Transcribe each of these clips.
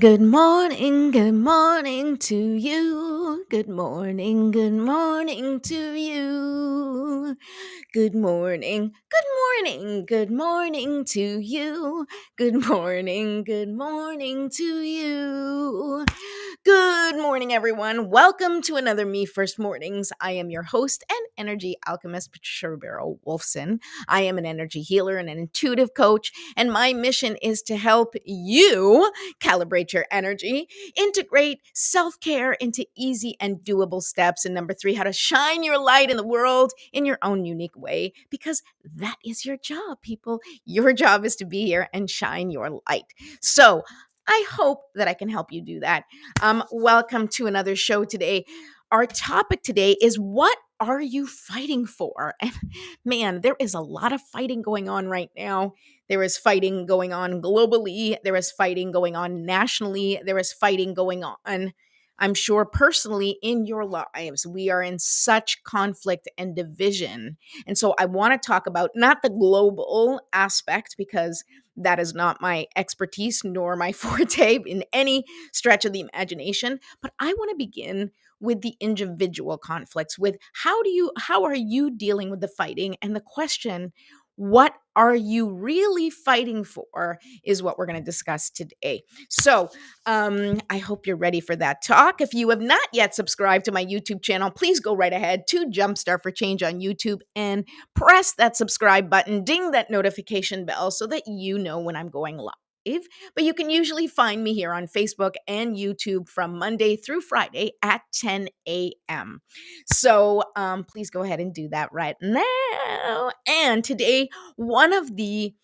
Good morning to you. Good morning to you. Good morning to you. Good morning to you. Good morning, everyone. Welcome to another Me First Mornings. I am your host and energy alchemist, Patricia Ribeiro Wolfson. I am an energy healer and an intuitive coach, and my mission is to help you calibrate your energy, integrate self care into easy and doable steps. And number three, how to shine your light in the world in your own unique way, because that is your job, people. Your job is to be here and shine your light. So, I hope that I can help you do that. Welcome to another show today. Our topic today is, what are you fighting for? And man, there is a lot of fighting going on right now. There is fighting going on globally. There is fighting going on nationally. There is fighting going on, I'm sure, personally in your lives. We are in such conflict and division. And so I want to talk about not the global aspect, because that is not my expertise nor my forte in any stretch of the imagination, but I want to begin with the individual conflicts, with how are you dealing with the fighting, and the question, what are you really fighting for, is what we're going to discuss today. So I hope you're ready for that talk. If you have not yet subscribed to my YouTube channel, please go right ahead to Jumpstart for Change on YouTube and press that subscribe button, ding that notification bell so that you know when I'm going live. But you can usually find me here on Facebook and YouTube from Monday through Friday at 10 a.m. So please go ahead and do that right now. And today, one of the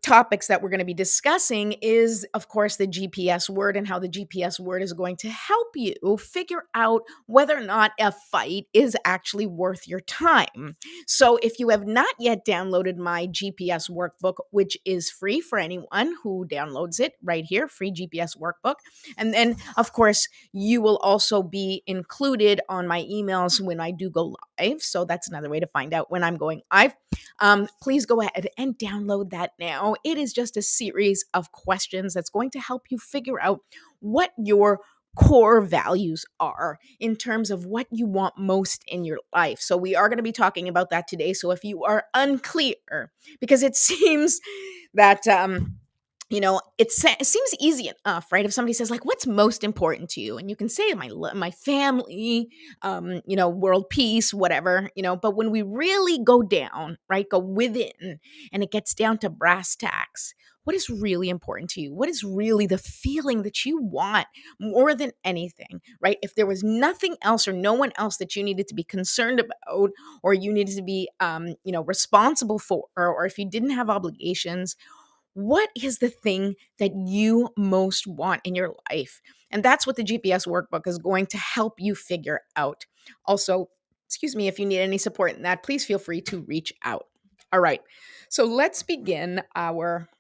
topics that we're going to be discussing is, of course, the GPS word, and how the GPS word is going to help you figure out whether or not a fight is actually worth your time. So if you have not yet downloaded my GPS workbook, which is free for anyone who downloads it right here, free GPS workbook. And then, of course, you will also be included on my emails when I do go live. So that's another way to find out when I'm going live. Please go ahead and download that now. It is just a series of questions that's going to help you figure out what your core values are in terms of what you want most in your life. So we are going to be talking about that today. So if you are unclear, because it seems that it seems easy enough, right? If somebody says, like, what's most important to you, and you can say my family, world peace, whatever, but when we really go down, right, go within, and it gets down to brass tacks, what is really important to you? What is really the feeling that you want more than anything, right? If there was nothing else or no one else that you needed to be concerned about, or you needed to be responsible for, or if you didn't have obligations, what is the thing that you most want in your life? And that's what the GPS workbook is going to help you figure out. Also, excuse me, if you need any support in that, please feel free to reach out. All right. So let's begin our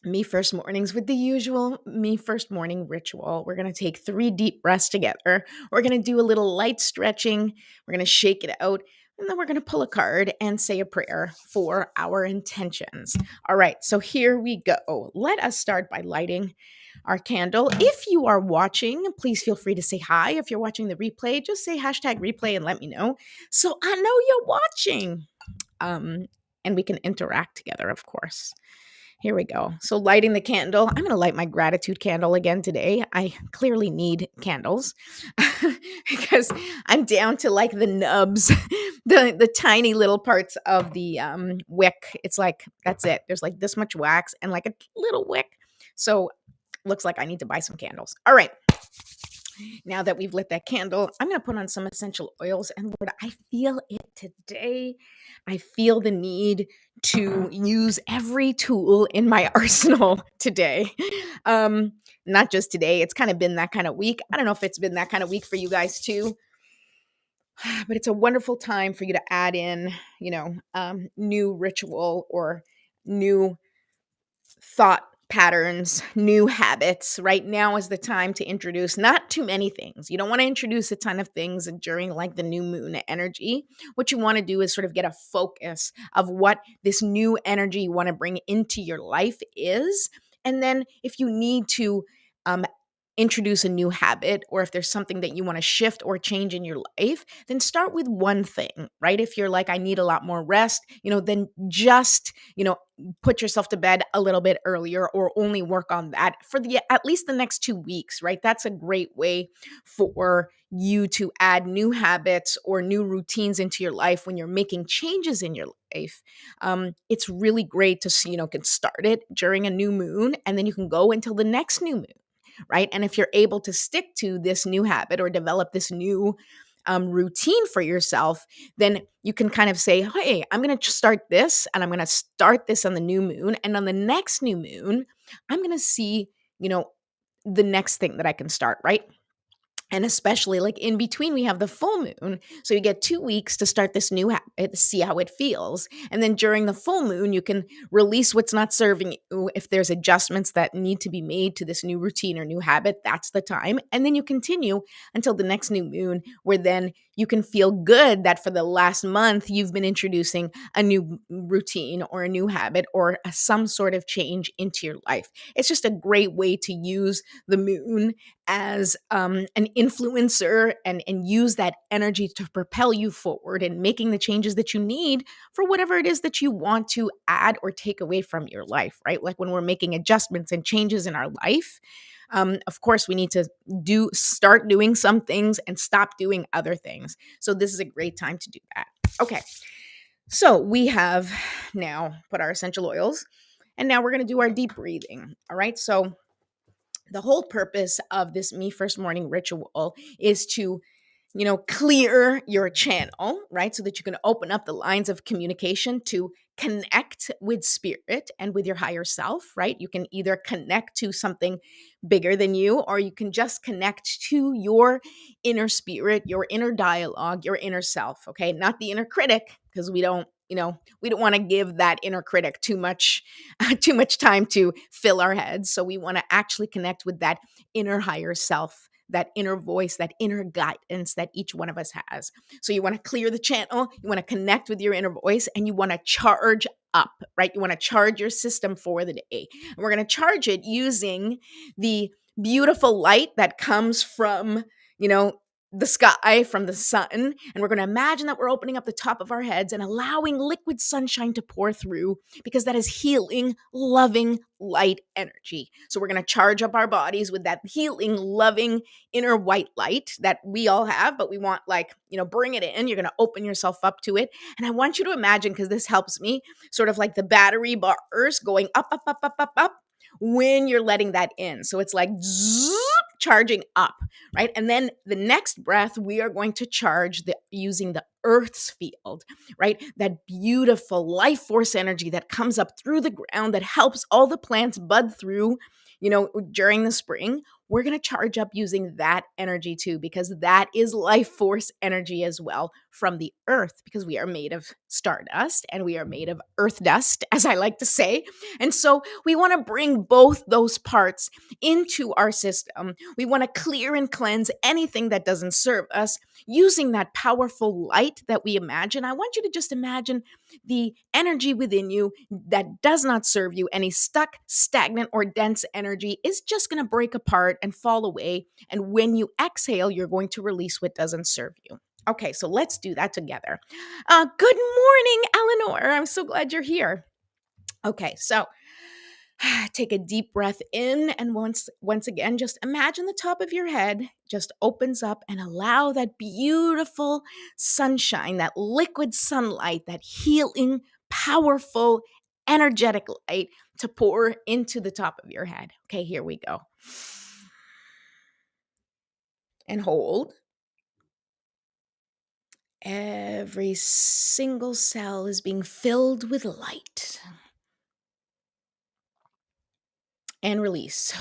Me First Mornings with the usual Me First Morning ritual. We're going to take 3 deep breaths together. We're going to do a little light stretching. We're going to shake it out. And then we're going to pull a card and say a prayer for our intentions. All right, so here we go. Let us start by lighting our candle. If you are watching, please feel free to say hi. If you're watching the replay, just say #replay and let me know, so I know you're watching. And we can interact together, of course. Here we go. So lighting the candle. I'm going to light my gratitude candle again today. I clearly need candles because I'm down to like the nubs, the tiny little parts of the wick. It's like, that's it. There's like this much wax and like a little wick. So looks like I need to buy some candles. All right. Now that we've lit that candle, I'm going to put on some essential oils. And Lord, I feel it today. I feel the need to use every tool in my arsenal today. Not just today. It's kind of been that kind of week. I don't know if it's been that kind of week for you guys too, but it's a wonderful time for you to add in, new ritual or new thought patterns, new habits. Right now is the time to introduce not too many things. You don't want to introduce a ton of things during like the new moon energy. What you want to do is sort of get a focus of what this new energy you want to bring into your life is, And then if you need to um, introduce a new habit, or if there's something that you want to shift or change in your life, then start with one thing, right? If you're like, I need a lot more rest, then just, put yourself to bed a little bit earlier, or only work on that for the at least the next 2 weeks, right? That's a great way for you to add new habits or new routines into your life when you're making changes in your life. It's really great to see, can start it during a new moon, and then you can go until the next new moon, right? And if you're able to stick to this new habit or develop this new routine for yourself, then you can kind of say, hey, I'm going to start this, and I'm going to start this on the new moon. And on the next new moon, I'm going to see, the next thing that I can start, right? And especially like in between, we have the full moon. So you get 2 weeks to start this new habit, see how it feels. And then during the full moon, you can release what's not serving you. If there's adjustments that need to be made to this new routine or new habit, that's the time. And then you continue until the next new moon, where then you can feel good that for the last month, you've been introducing a new routine or a new habit or some sort of change into your life. It's just a great way to use the moon as an influencer, and use that energy to propel you forward and making the changes that you need for whatever it is that you want to add or take away from your life, right? Like when we're making adjustments and changes in our life, of course, we need to start doing some things and stop doing other things. So this is a great time to do that. Okay, so we have now put our essential oils, and now we're going to do our deep breathing. All right, so the whole purpose of this Me First Morning ritual is to, clear your channel, right? So that you can open up the lines of communication to connect with spirit and with your higher self, right? You can either connect to something bigger than you, or you can just connect to your inner spirit, your inner dialogue, your inner self, okay? Not the inner critic, because we don't want to give that inner critic too much too much time to fill our heads. So we want to actually connect with that inner higher self, that inner voice, that inner guidance that each one of us has. So you want to clear the channel, you want to connect with your inner voice, and you want to charge up, right? You want to charge your system for the day. And we're going to charge it using the beautiful light that comes from, the sky, from the sun. And we're going to imagine that we're opening up the top of our heads and allowing liquid sunshine to pour through, because that is healing, loving light energy. So we're going to charge up our bodies with that healing, loving inner white light that we all have, but we want, like, bring it in. You're going to open yourself up to it. And I want you to imagine, because this helps me, sort of like the battery bars going up, up, up, up, up, up when you're letting that in. So it's like zzz, charging up, right? And then the next breath, we are going to charge using the earth's field, right? That beautiful life force energy that comes up through the ground that helps all the plants bud through, during the spring. We're going to charge up using that energy too, because that is life force energy as well from the earth, because we are made of stardust and we are made of earth dust, as I like to say. And so we want to bring both those parts into our system. We want to clear and cleanse anything that doesn't serve us using that powerful light that we imagine. I want you to just imagine the energy within you that does not serve you. Any stuck, stagnant, or dense energy is just going to break apart and fall away. And when you exhale, you're going to release what doesn't serve you. Okay, so let's do that together. Good morning, Eleanor. I'm so glad you're here. Okay, so take a deep breath in, and once again, just imagine the top of your head just opens up, and allow that beautiful sunshine, that liquid sunlight, that healing, powerful, energetic light to pour into the top of your head. Okay, here we go. And hold. Every single cell is being filled with light. And release.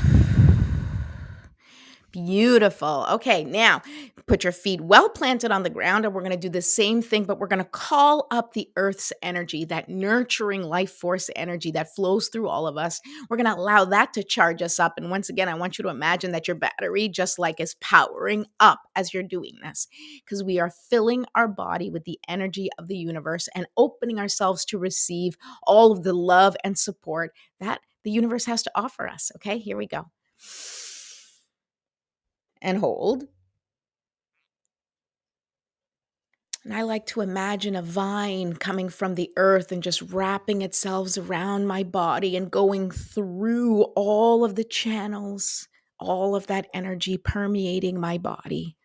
Beautiful. Okay, now put your feet well planted on the ground, and we're going to do the same thing, but we're going to call up the earth's energy, that nurturing life force energy that flows through all of us. We're going to allow that to charge us up. And once again, I want you to imagine that your battery just like is powering up as you're doing this, because we are filling our body with the energy of the universe and opening ourselves to receive all of the love and support that the universe has to offer us. Okay, here we go. And hold. And I like to imagine a vine coming from the earth and just wrapping itself around my body and going through all of the channels, all of that energy permeating my body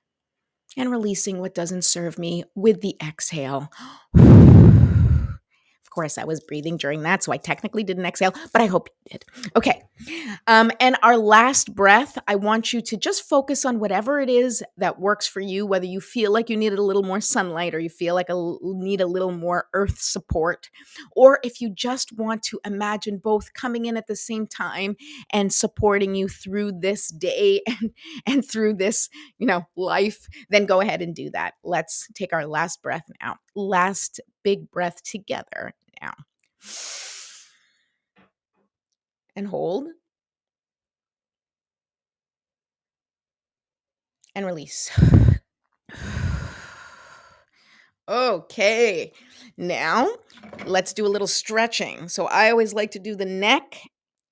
and releasing what doesn't serve me with the exhale. Of course, I was breathing during that, so I technically didn't exhale, but I hope you did. Okay. And our last breath, I want you to just focus on whatever it is that works for you, whether you feel like you needed a little more sunlight or you feel like need a little more earth support, or if you just want to imagine both coming in at the same time and supporting you through this day and through this, life, then go ahead and do that. Let's take our last breath now. Last big breath together now. And hold. And release. Okay, now let's do a little stretching. So I always like to do the neck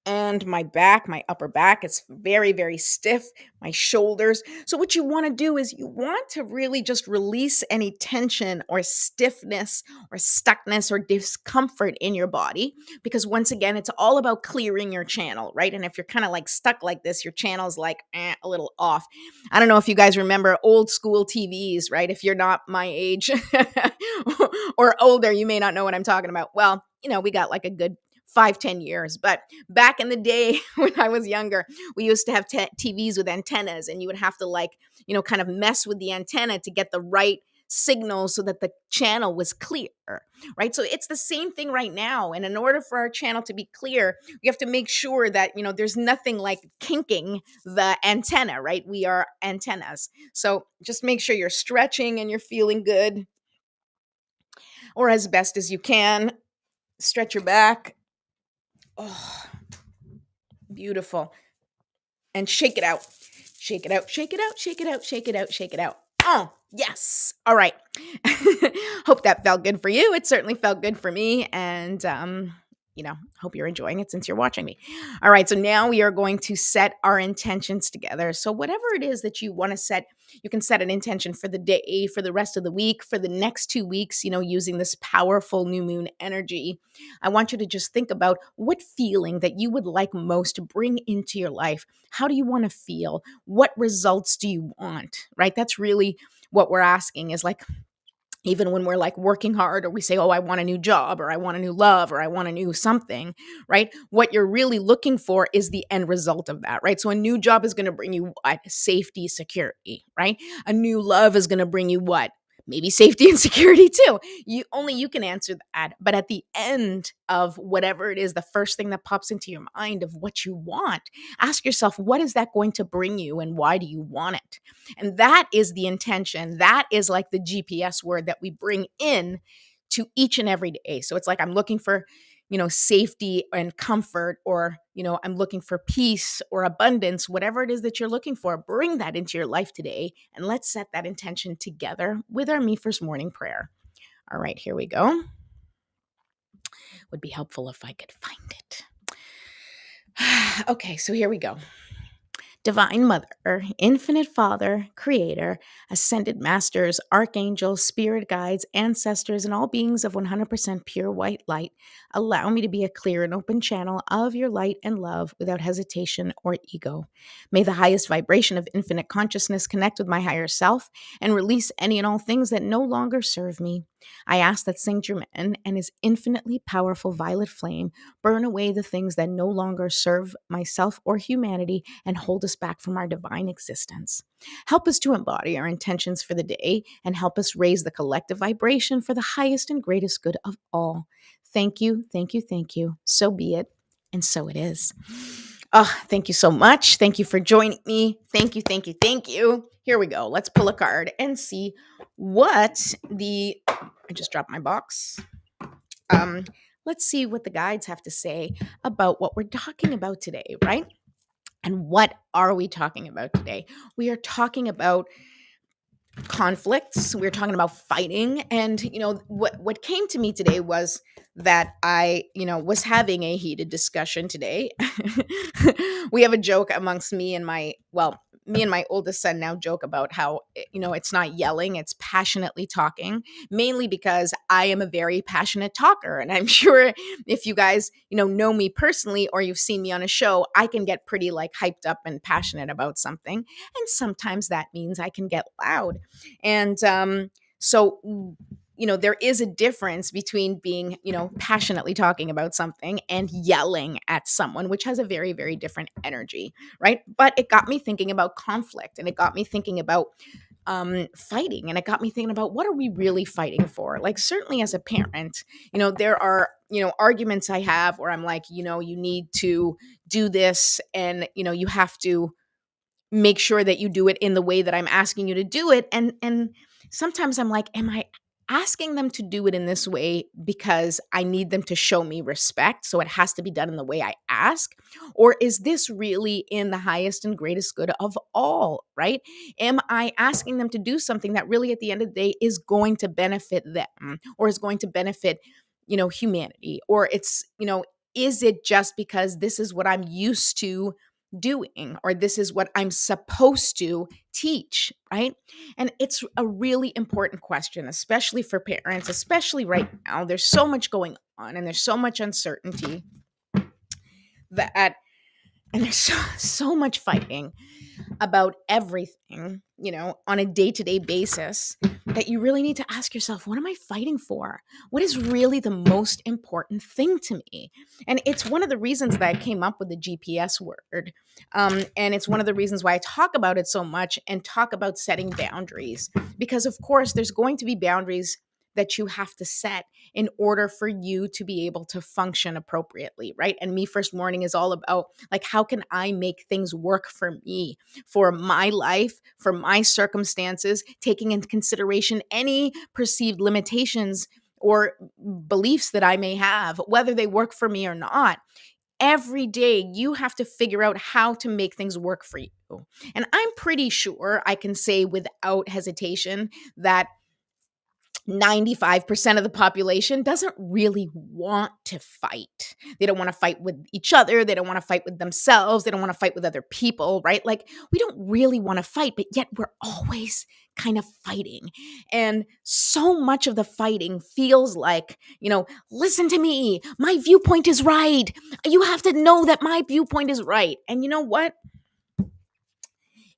and my back, my upper back. It's very, very stiff, my shoulders. So what you want to do is you want to really just release any tension or stiffness or stuckness or discomfort in your body, because once again, it's all about clearing your channel, right? And if you're kind of like stuck like this, your channel's like a little off. I don't know if you guys remember old school TVs, right? If you're not my age or older, you may not know what I'm talking about. Well, we got like a good 5-10 years. But back in the day when I was younger, we used to have TVs with antennas, and you would have to kind of mess with the antenna to get the right signal so that the channel was clear, right? So it's the same thing right now. And in order for our channel to be clear, we have to make sure that, there's nothing like kinking the antenna, right? We are antennas. So just make sure you're stretching and you're feeling good, or as best as you can. Stretch your back. Oh, beautiful. And shake it out. Shake it out, shake it out, shake it out, shake it out, shake it out. Oh, yes. All right. Hope that felt good for you. It certainly felt good for me. And, hope you're enjoying it since you're watching me. All right. So now we are going to set our intentions together. So whatever it is that you want to set, you can set an intention for the day, for the rest of the week, for the next 2 weeks, using this powerful new moon energy. I want you to just think about what feeling that you would like most to bring into your life. How do you want to feel? What results do you want, right? That's really what we're asking, is like, even when we're like working hard, or we say, oh, I want a new job, or I want a new love, or I want a new something, right? What you're really looking for is the end result of that, right? So a new job is going to bring you what? Safety, security, right? A new love is going to bring you what? Maybe safety and security too. You can answer that. But at the end of whatever it is, the first thing that pops into your mind of what you want, ask yourself, what is that going to bring you and why do you want it? And that is the intention. That is like the GPS word that we bring in to each and every day. So it's like, I'm looking for, safety and comfort, or, I'm looking for peace or abundance, whatever it is that you're looking for, bring that into your life today. And let's set that intention together with our Me First Morning prayer. All right, here we go. Would be helpful if I could find it. Okay, so here we go. Divine Mother, Infinite Father, Creator, Ascended Masters, Archangels, Spirit Guides, Ancestors, and all beings of 100% pure white light, allow me to be a clear and open channel of your light and love without hesitation or ego. May the highest vibration of infinite consciousness connect with my higher self and release any and all things that no longer serve me. I ask that Saint Germain and his infinitely powerful violet flame burn away the things that no longer serve myself or humanity and hold us back from our divine existence. Help us to embody our intentions for the day and help us raise the collective vibration for the highest and greatest good of all. Thank you, thank you, thank you. So be it, and so it is. Oh, thank you so much. Thank you for joining me. Thank you, thank you, thank you. Here we go. Let's pull a card and see what I just dropped my box. Let's see what the guides have to say about what we're talking about today, right? And what are we talking about today? We are talking about conflicts. We were talking about fighting. And, what came to me today was that I, was having a heated discussion today. We have a joke amongst me and my oldest son now joke about how, it's not yelling, it's passionately talking, mainly because I am a very passionate talker. And I'm sure if you guys, know me personally or you've seen me on a show, I can get pretty like hyped up and passionate about something. And sometimes that means I can get loud. And so, there is a difference between being, passionately talking about something and yelling at someone, which has a very, very different energy, right? But it got me thinking about conflict, and it got me thinking about fighting, and it got me thinking about what are we really fighting for? Like, certainly as a parent, there are, arguments I have where I'm like, you need to do this, and, you have to make sure that you do it in the way that I'm asking you to do it. And sometimes I'm like, am I asking them to do it in this way because I need them to show me respect, so it has to be done in the way I ask? Or is this really in the highest and greatest good of all, right? Am I asking them to do something that really at the end of the day is going to benefit them, or is going to benefit, humanity? Or it's, is it just because this is what I'm used to doing, or this is what I'm supposed to teach, right? And it's a really important question, especially for parents, especially right now. There's so much going on, and there's so much uncertainty that, and there's so much fighting about everything, on a day-to-day basis, that you really need to ask yourself, what am I fighting for? What is really the most important thing to me? And it's one of the reasons that I came up with the GPS word. And it's one of the reasons why I talk about it so much and talk about setting boundaries. Because, of course, there's going to be boundaries that you have to set in order for you to be able to function appropriately, right? And Me First Morning is all about, like, how can I make things work for me, for my life, for my circumstances, taking into consideration any perceived limitations or beliefs that I may have, whether they work for me or not. Every day you have to figure out how to make things work for you. And I'm pretty sure I can say without hesitation that 95% of the population doesn't really want to fight. They don't want to fight with each other. They don't want to fight with themselves. They don't want to fight with other people, right? Like, we don't really want to fight, but yet we're always kind of fighting. And so much of the fighting feels like, listen to me. My viewpoint is right. You have to know that my viewpoint is right. And you know what?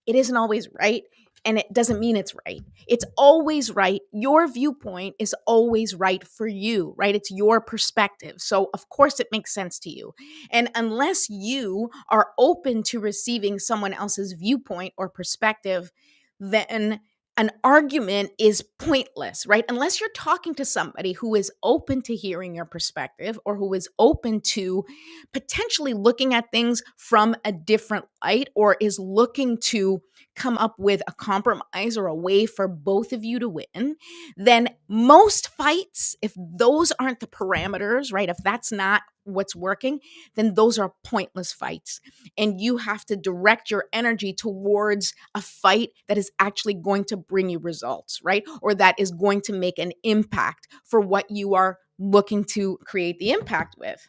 It isn't always right. And it doesn't mean it's right. It's always right. Your viewpoint is always right for you, right? It's your perspective. So, of course, it makes sense to you. And unless you are open to receiving someone else's viewpoint or perspective, then an argument is pointless, right? Unless you're talking to somebody who is open to hearing your perspective, or who is open to potentially looking at things from a different light, or is looking to come up with a compromise or a way for both of you to win, then most fights, if those aren't the parameters, right? If that's not what's working, then those are pointless fights. And you have to direct your energy towards a fight that is actually going to bring you results, right? Or that is going to make an impact for what you are looking to create the impact with.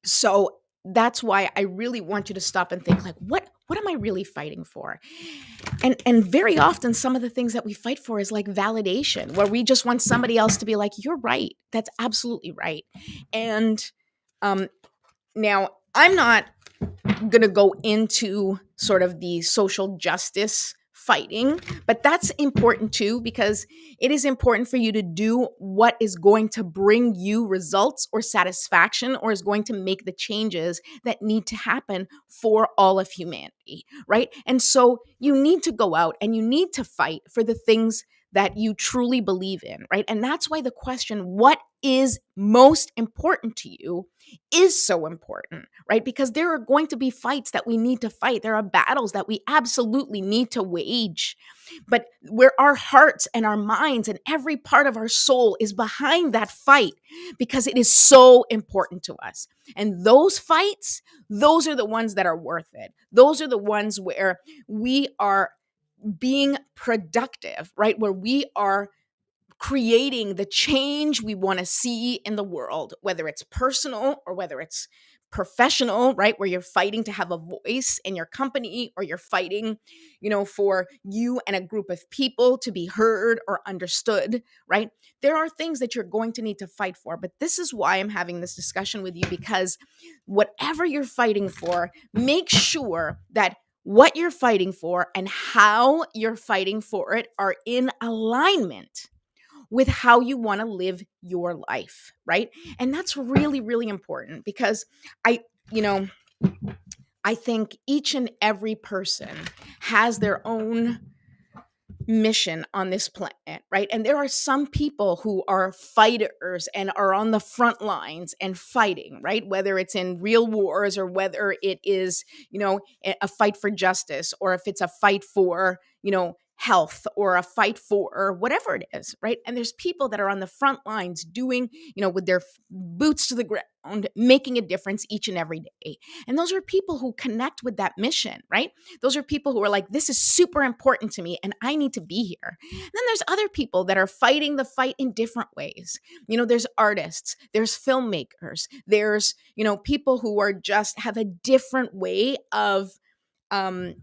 So that's why I really want you to stop and think, like, what am I really fighting for? And very often some of the things that we fight for is like validation, where we just want somebody else to be like, you're right. That's absolutely right. And now I'm not going to go into sort of the social justice fighting, but that's important too, because it is important for you to do what is going to bring you results or satisfaction, or is going to make the changes that need to happen for all of humanity, right? And so you need to go out and you need to fight for the things that you truly believe in, right? And that's why the question, what is most important to you, is so important, right? Because there are going to be fights that we need to fight. There are battles that we absolutely need to wage. But where our hearts and our minds and every part of our soul is behind that fight, because it is so important to us. And those fights, those are the ones that are worth it. Those are the ones where we are being productive, right? Where we are creating the change we want to see in the world, whether it's personal or whether it's professional, right? Where you're fighting to have a voice in your company, or you're fighting, for you and a group of people to be heard or understood, right? There are things that you're going to need to fight for. But this is why I'm having this discussion with you, because whatever you're fighting for, make sure that what you're fighting for and how you're fighting for it are in alignment with how you want to live your life, right? And that's really, really important, because I, you know, I think each and every person has their own mission on this planet, right? And there are some people who are fighters and are on the front lines and fighting, right? Whether it's in real wars, or whether it is, a fight for justice, or if it's a fight for, health, or a fight for whatever it is, right? And there's people that are on the front lines doing, with their boots to the ground, making a difference each and every day. And those are people who connect with that mission, right? Those are people who are like, this is super important to me and I need to be here. And then there's other people that are fighting the fight in different ways. There's artists, there's filmmakers, there's, people who are just have a different way of um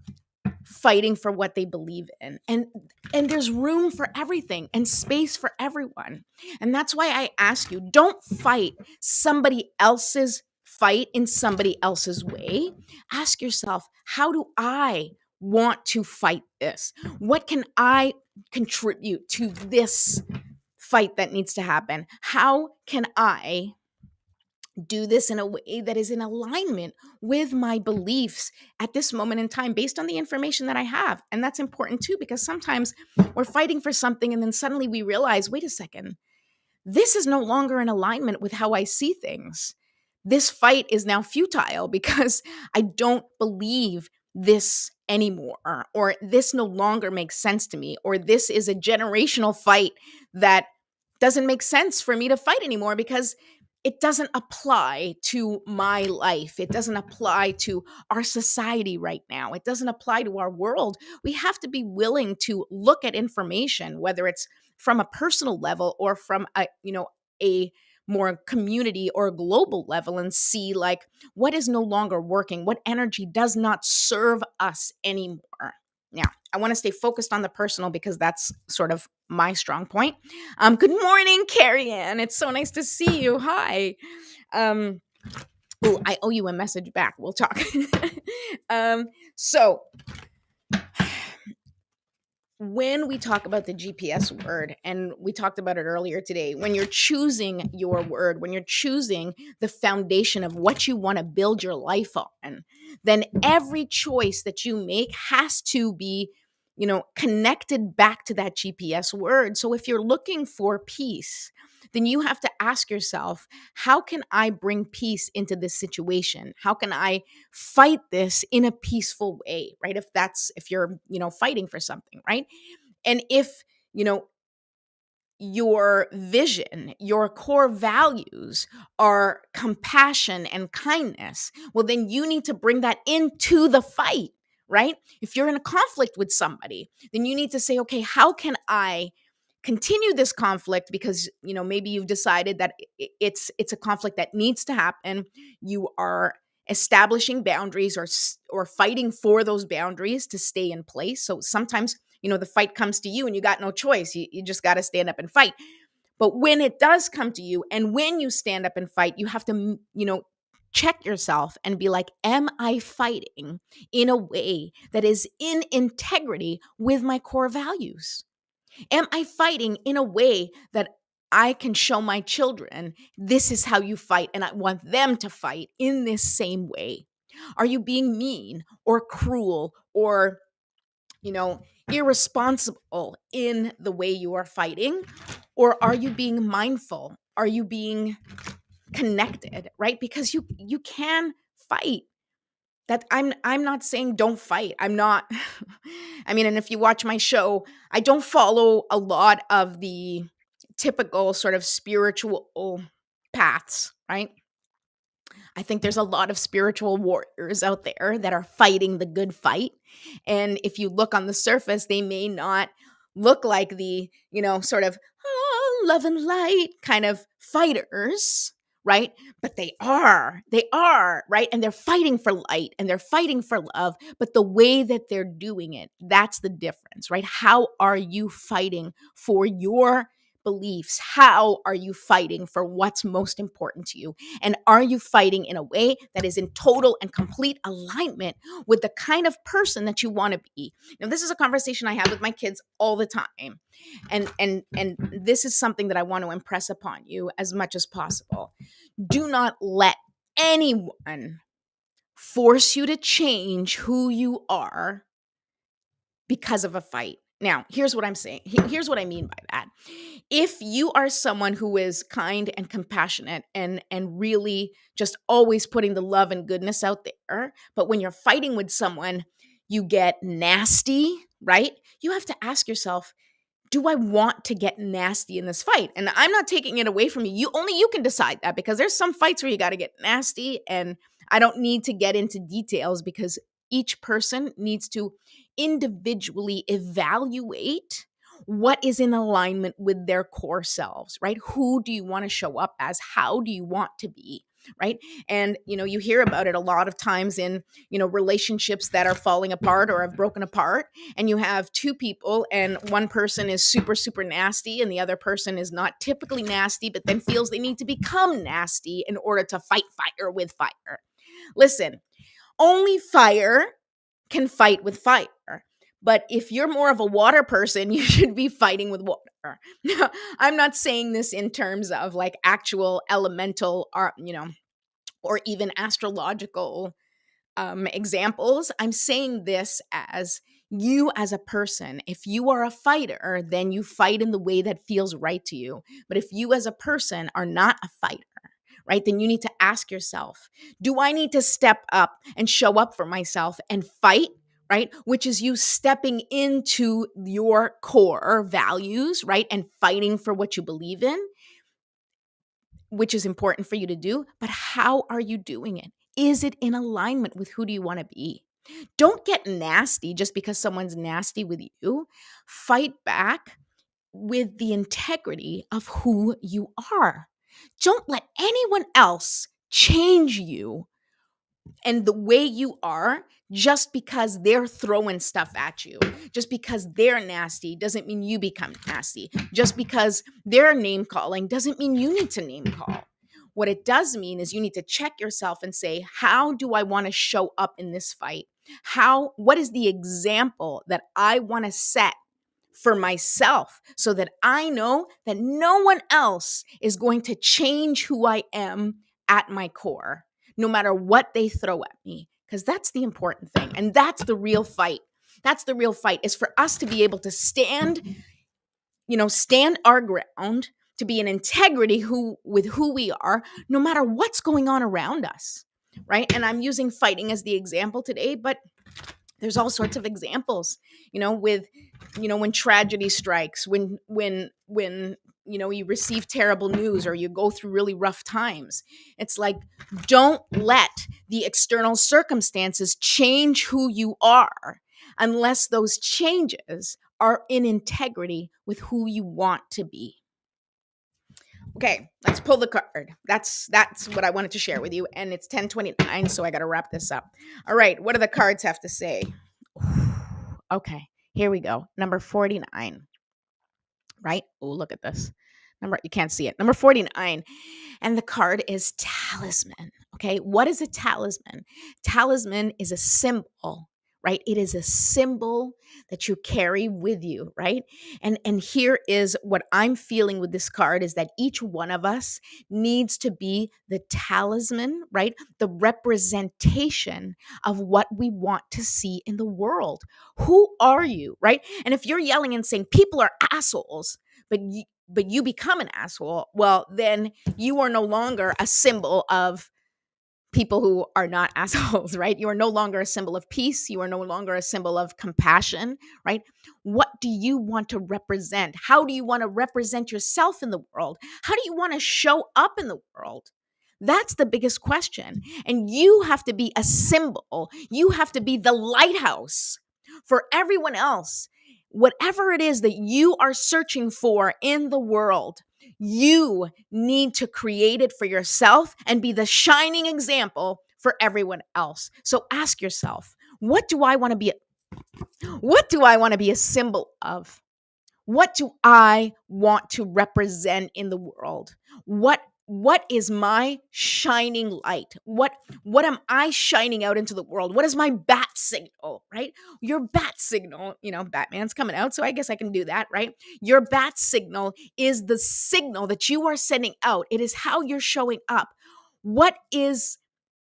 fighting for what they believe in. And there's room for everything and space for everyone. And that's why I ask you, don't fight somebody else's fight in somebody else's way. Ask yourself, how do I want to fight this? What can I contribute to this fight that needs to happen? How can I do this in a way that is in alignment with my beliefs at this moment in time, based on the information that I have? And that's important too, because sometimes we're fighting for something and then suddenly we realize, wait a second, this is no longer in alignment with how I see things. This fight is now futile because I don't believe this anymore, or this no longer makes sense to me, or this is a generational fight that doesn't make sense for me to fight anymore, because it doesn't apply to my life. It doesn't apply to our society right now. It doesn't apply to our world. We have to be willing to look at information, whether it's from a personal level or from a more community or global level, and see like what is no longer working, what energy does not serve us anymore. Now, I want to stay focused on the personal because that's sort of my strong point. Good morning, Carrie Ann. It's so nice to see you. Hi. Um, oh, I owe you a message back. We'll talk. So when we talk about the GPS word, and we talked about it earlier today, when you're choosing your word, when you're choosing the foundation of what you want to build your life on, then every choice that you make has to be, connected back to that GPS word. So if you're looking for peace, then you have to ask yourself, how can I bring peace into this situation? How can I fight this in a peaceful way, right? If you're, fighting for something, right? And if, your vision, your core values are compassion and kindness, well, then you need to bring that into the fight, right? If you're in a conflict with somebody, then you need to say, okay, how can I continue this conflict? Because maybe you've decided that it's a conflict that needs to happen. You are establishing boundaries, or fighting for those boundaries to stay in place. So sometimes the fight comes to you and you got no choice. You just got to stand up and fight. But when it does come to you, and when you stand up and fight, you have to check yourself and be like, am I fighting in a way that is in integrity with my core values? Am I fighting in a way that I can show my children this is how you fight, and I want them to fight in this same way? Are you being mean or cruel or, irresponsible in the way you are fighting? Or are you being mindful? Are you being connected, right? Because you can fight. That I'm not saying don't fight. I'm not I mean, and if you watch my show, I don't follow a lot of the typical sort of spiritual paths, right? I think there's a lot of spiritual warriors out there that are fighting the good fight. And if you look on the surface, they may not look like the, sort of love and light kind of fighters, right? But they are, right? And they're fighting for light and they're fighting for love. But the way that they're doing it, that's the difference, right? How are you fighting for your beliefs? How are you fighting for what's most important to you? And are you fighting in a way that is in total and complete alignment with the kind of person that you want to be? Now, this is a conversation I have with my kids all the time. And this is something that I want to impress upon you as much as possible. Do not let anyone force you to change who you are because of a fight. Now, here's what I'm saying. Here's what I mean by that. If you are someone who is kind and compassionate and really just always putting the love and goodness out there, but when you're fighting with someone, you get nasty, right? You have to ask yourself, do I want to get nasty in this fight? And I'm not taking it away from you. You can decide that, because there's some fights where you got to get nasty, and I don't need to get into details because each person needs to individually evaluate what is in alignment with their core selves, right? Who do you want to show up as? How do you want to be? Right. And, you hear about it a lot of times in, relationships that are falling apart or have broken apart. And you have two people and one person is super, super nasty and the other person is not typically nasty, but then feels they need to become nasty in order to fight fire with fire. Listen, only fire can fight with fire. But if you're more of a water person, you should be fighting with water. Now, I'm not saying this in terms of like actual elemental or even astrological examples. I'm saying this as you as a person. If you are a fighter, then you fight in the way that feels right to you. But if you as a person are not a fighter, right, then you need to ask yourself, do I need to step up and show up for myself and fight? Right, which is you stepping into your core values, right, and fighting for what you believe in, which is important for you to do. But how are you doing it? Is it in alignment with who do you want to be? Don't get nasty just because someone's nasty with you. Fight back with the integrity of who you are. Don't let anyone else change you and the way you are just because they're throwing stuff at you. Just because they're nasty doesn't mean you become nasty. Just because they're name calling doesn't mean you need to name call. What it does mean is you need to check yourself and say, how do I want to show up in this fight? What is the example that I want to set for myself so that I know that no one else is going to change who I am at my core, no matter what they throw at me? Because that's the important thing. And that's the real fight. That's the real fight, is for us to be able to stand our ground, to be in integrity with who we are, no matter what's going on around us. Right. And I'm using fighting as the example today, but there's all sorts of examples, with, when tragedy strikes, when you receive terrible news or you go through really rough times. It's like, don't let the external circumstances change who you are unless those changes are in integrity with who you want to be. Okay, let's pull the card. That's what I wanted to share with you. And it's 10:29, so I got to wrap this up. All right, what do the cards have to say? Okay, here we go. Number 49. Right? Oh, look at this. You can't see it. Number 49. And the card is Talisman. Okay, what is a talisman? Talisman is a symbol, right? It is a symbol that you carry with you, right? And here is what I'm feeling with this card, is that each one of us needs to be the talisman, right? The representation of what we want to see in the world. Who are you, right? And if you're yelling and saying people are assholes, but you become an asshole, well, then you are no longer a symbol of people who are not assholes, right? You are no longer a symbol of peace. You are no longer a symbol of compassion, right? What do you want to represent? How do you want to represent yourself in the world? How do you want to show up in the world? That's the biggest question. And you have to be a symbol. You have to be the lighthouse for everyone else. Whatever it is that you are searching for in the world, you need to create it for yourself and be the shining example for everyone else. So ask yourself, what do I want to be a symbol of? What do I want to represent in the world? What is my shining light? What am I shining out into the world? What is my bat signal, right? Your bat signal, Batman's coming out, so I guess I can do that, right? Your bat signal is the signal that you are sending out. It is how you're showing up. What is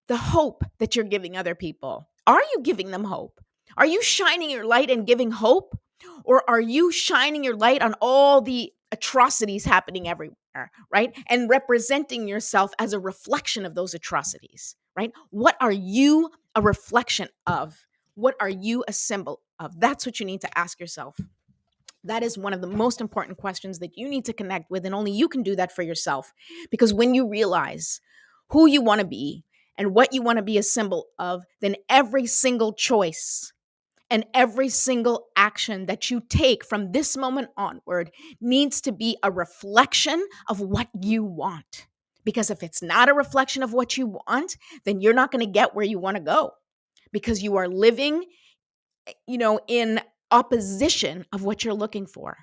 the hope that you're giving other people? Are you giving them hope? Are you shining your light and giving hope? Or are you shining your light on all the atrocities happening everywhere, right? And representing yourself as a reflection of those atrocities, right? What are you a reflection of? What are you a symbol of? That's what you need to ask yourself. That is one of the most important questions that you need to connect with, and only you can do that for yourself. Because when you realize who you want to be and what you want to be a symbol of, then every single choice and every single action that you take from this moment onward needs to be a reflection of what you want. Because if it's not a reflection of what you want, then you're not going to get where you want to go, because you are living, in opposition of what you're looking for.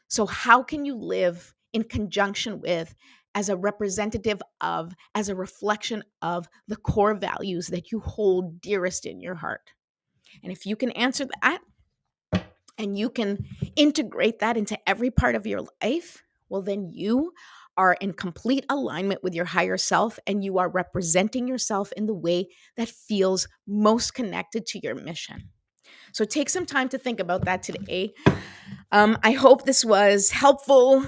So, how can you live in conjunction with, as a representative of, as a reflection of the core values that you hold dearest in your heart? And if you can answer that and you can integrate that into every part of your life, well, then you are in complete alignment with your higher self, and you are representing yourself in the way that feels most connected to your mission. So take some time to think about that today. I hope this was helpful,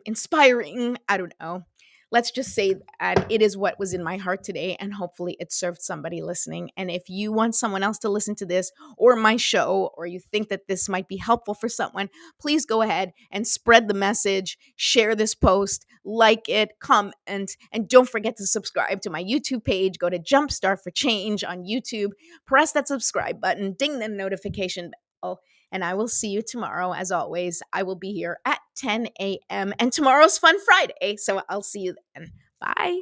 inspiring. I don't know. Let's just say that it is what was in my heart today, and hopefully it served somebody listening. And if you want someone else to listen to this or my show, or you think that this might be helpful for someone, please go ahead and spread the message, share this post, like it, comment, and don't forget to subscribe to my YouTube page. Go to Jumpstart for Change on YouTube, press that subscribe button, ding the notification bell, and I will see you tomorrow. As always, I will be here at 10 a.m. And tomorrow's Fun Friday, so I'll see you then. Bye.